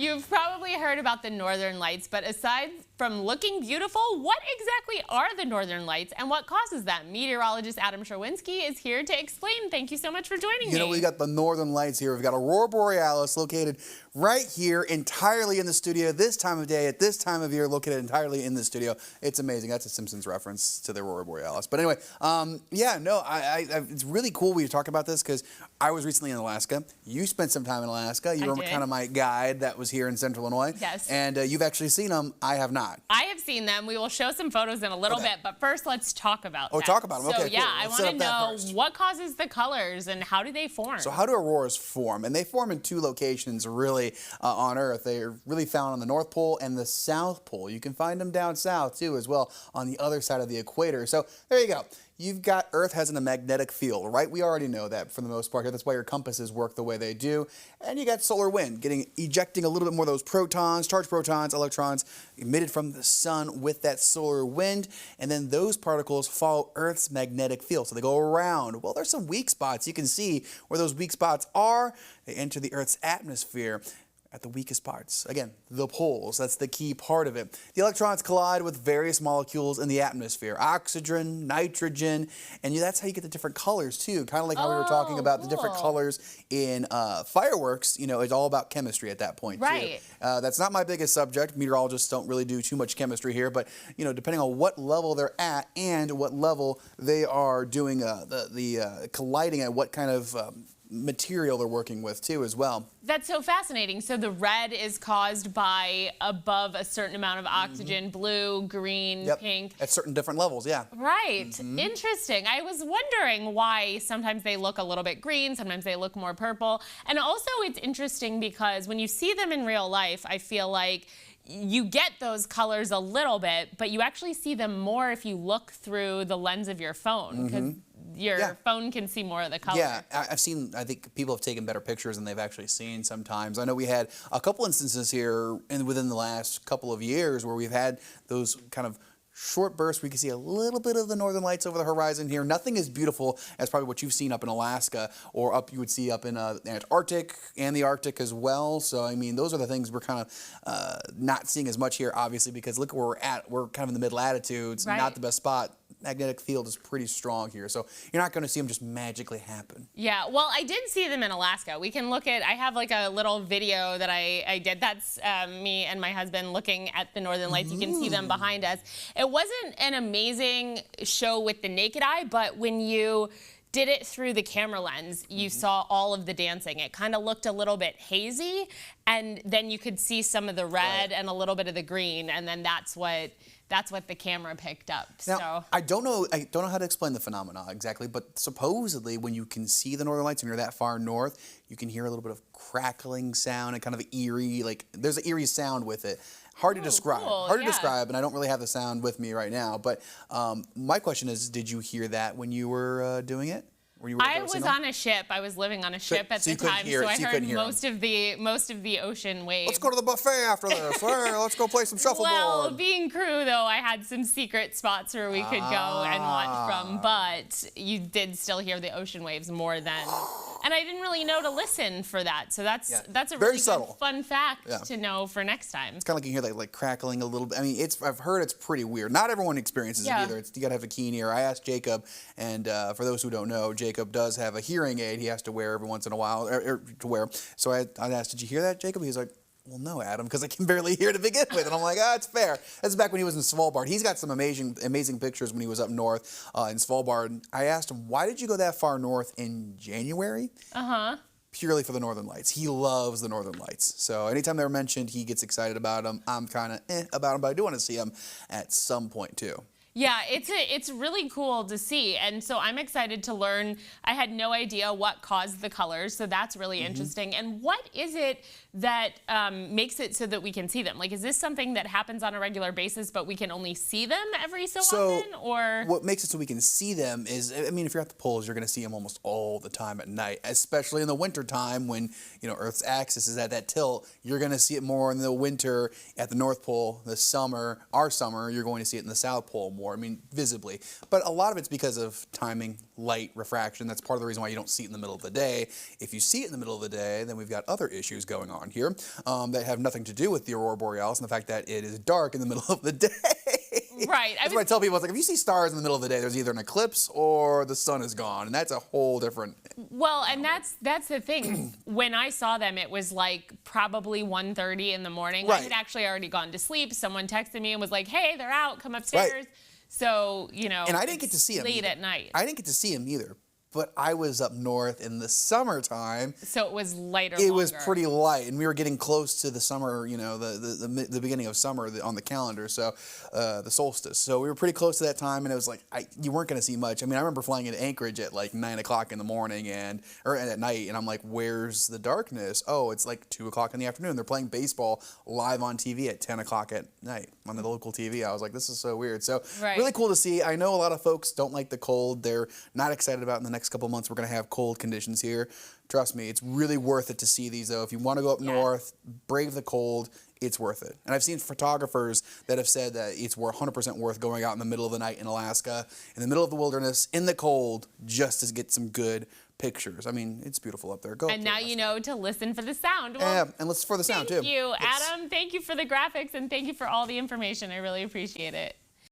You've probably heard about the Northern Lights, but aside from looking beautiful, what exactly are the Northern Lights and what causes them? Meteorologist Adam Sherwinski is here to explain. Thank you so much for joining me. You know, we got the Northern Lights here. We've got Aurora Borealis located right here entirely in the studio this time of day, at this time of year, located entirely in the studio. It's amazing. That's a Simpsons reference to the Aurora Borealis. But anyway, yeah, no, it's really cool we talk about this because I was recently in Alaska. You spent some time in Alaska. You were kind of my guide that was here in Central Illinois. Yes. And you've actually seen them. I have not. I have seen them. We will show some photos in a little bit, but first let's talk about that. Talk about them. So okay, yeah, cool. I want to know what causes the colors and how do they form? So how do auroras form? And they form in two locations really on Earth. They're really found on the North Pole and the South Pole. You can find them down south too as well on the other side of the equator. So there you go. You've got Earth has a magnetic field, right? We already know that for the most part. That's why your compasses work the way they do. And you got solar wind, ejecting a little bit more of those protons, charged protons, electrons emitted from the sun with that solar wind. And then those particles follow Earth's magnetic field. So they go around. Well, there's some weak spots. You can see where those weak spots are. They enter the Earth's atmosphere at the weakest parts. Again, the poles, that's the key part of it. The electrons collide with various molecules in the atmosphere, oxygen, nitrogen, and that's how you get the different colors too. Kind of like how we were talking about the different colors in fireworks, you know, it's all about chemistry at that point too. That's not my biggest subject. Meteorologists don't really do too much chemistry here, but you know, depending on what level they're at and what level they are doing the colliding at, what kind of material they're working with too as well. That's so fascinating. So the red is caused by above a certain amount of oxygen, blue, green, pink. At certain different levels, yeah. Right. Interesting. I was wondering why sometimes they look a little bit green, sometimes they look more purple. And also it's interesting because when you see them in real life, I feel like you get those colors a little bit, but you actually see them more if you look through the lens of your phone, because your phone can see more of the color. Yeah, I think people have taken better pictures than they've actually seen sometimes. I know we had a couple instances here within the last couple of years where we've had those kind of short bursts. We can see a little bit of the Northern Lights over the horizon here. Nothing as beautiful as probably what you've seen up in Alaska or you would see up in the Antarctic and the Arctic as well. So, I mean, those are the things we're kind of not seeing as much here, obviously, because look where we're at. We're kind of in the mid-latitudes, not the best spot. Magnetic field is pretty strong here, so you're not going to see them just magically happen. Yeah, well, I did see them in Alaska. We can look at, I have like a little video that I did. That's me and my husband looking at the Northern Lights. You can see them behind us. It wasn't an amazing show with the naked eye, but when you did it through the camera lens, you saw all of the dancing. It kind of looked a little bit hazy, and then you could see some of the red and a little bit of the green, and then that's what the camera picked up. Now, so I don't know how to explain the phenomena exactly, but supposedly when you can see the Northern Lights and you're that far north, you can hear a little bit of crackling sound and kind of eerie, like there's an eerie sound with it. Hard to describe. Hard to describe, and I don't really have the sound with me right now. But my question is, did you hear that when you were doing it? I was on a ship. I was living on a ship at the time, so I heard most of the ocean waves. Let's go to the buffet after this. Let's go play some shuffleboard. Well, being crew, though, I had some secret spots where we could go and watch from, but you did still hear the ocean waves more than. And I didn't really know to listen for that, so that's a really good, fun fact to know for next time. It's kind of like you hear like crackling a little bit. I mean, I've heard it's pretty weird. Not everyone experiences it either. You gotta have a keen ear. I asked Jacob, and for those who don't know, Jacob does have a hearing aid he has to wear every once in a while, to wear. So I asked, did you hear that, Jacob? He's like, well, no, Adam, because I can barely hear to begin with. And I'm like, it's fair. That's back when he was in Svalbard. He's got some amazing pictures when he was up north in Svalbard. I asked him, why did you go that far north in January? Purely for the Northern Lights. He loves the Northern Lights. So anytime they're mentioned, he gets excited about them. I'm kind of about them, but I do want to see them at some point too. Yeah, it's really cool to see, and so I'm excited to learn. I had no idea what caused the colors, so that's really interesting. And what is it that makes it so that we can see them? Like, is this something that happens on a regular basis, but we can only see them every so often? Or what makes it so we can see them is, I mean, if you're at the poles, you're going to see them almost all the time at night, especially in the winter time when, you know, Earth's axis is at that tilt. You're going to see it more in the winter at the North Pole. The summer, our summer, you're going to see it in the South Pole more. more, I mean, visibly. But a lot of it's because of timing, light, refraction. That's part of the reason why you don't see it in the middle of the day. If you see it in the middle of the day, then we've got other issues going on here that have nothing to do with the aurora borealis and the fact that it is dark in the middle of the day. Right. That's what I tell people. It's like, if you see stars in the middle of the day, there's either an eclipse or the sun is gone, and that's a whole different... Well, and that's the thing. When I saw them, it was like probably 1:30 in the morning. Right. I had actually already gone to sleep. Someone texted me and was like, hey, they're out. Come upstairs. Right. So, you know, and I didn't get to see them late either. at night. I didn't get to see them either. But I was up north in the summertime. So it was lighter. It was pretty light, and we were getting close to the summer, you know, the beginning of summer on the calendar, so the solstice. So we were pretty close to that time, and it was like you weren't going to see much. I mean, I remember flying into Anchorage at like 9 o'clock in the morning or at night, and I'm like, where's the darkness? Oh, it's like 2 o'clock in the afternoon. They're playing baseball live on TV at 10 o'clock at night on the local TV. I was like, this is so weird. So really cool to see. I know a lot of folks don't like the cold. They're not excited about it in the next couple months. We're going to have cold conditions here. Trust me, it's really worth it to see these, though. If you want to go up north, brave the cold, it's worth it. And I've seen photographers that have said that it's 100% worth going out in the middle of the night in Alaska, in the middle of the wilderness, in the cold, just to get some good pictures. I mean, it's beautiful up there. Go. And now you know to listen for the sound. Well, yeah, and listen for the sound, too. Thank you, Adam. Thank you for the graphics, and thank you for all the information. I really appreciate it.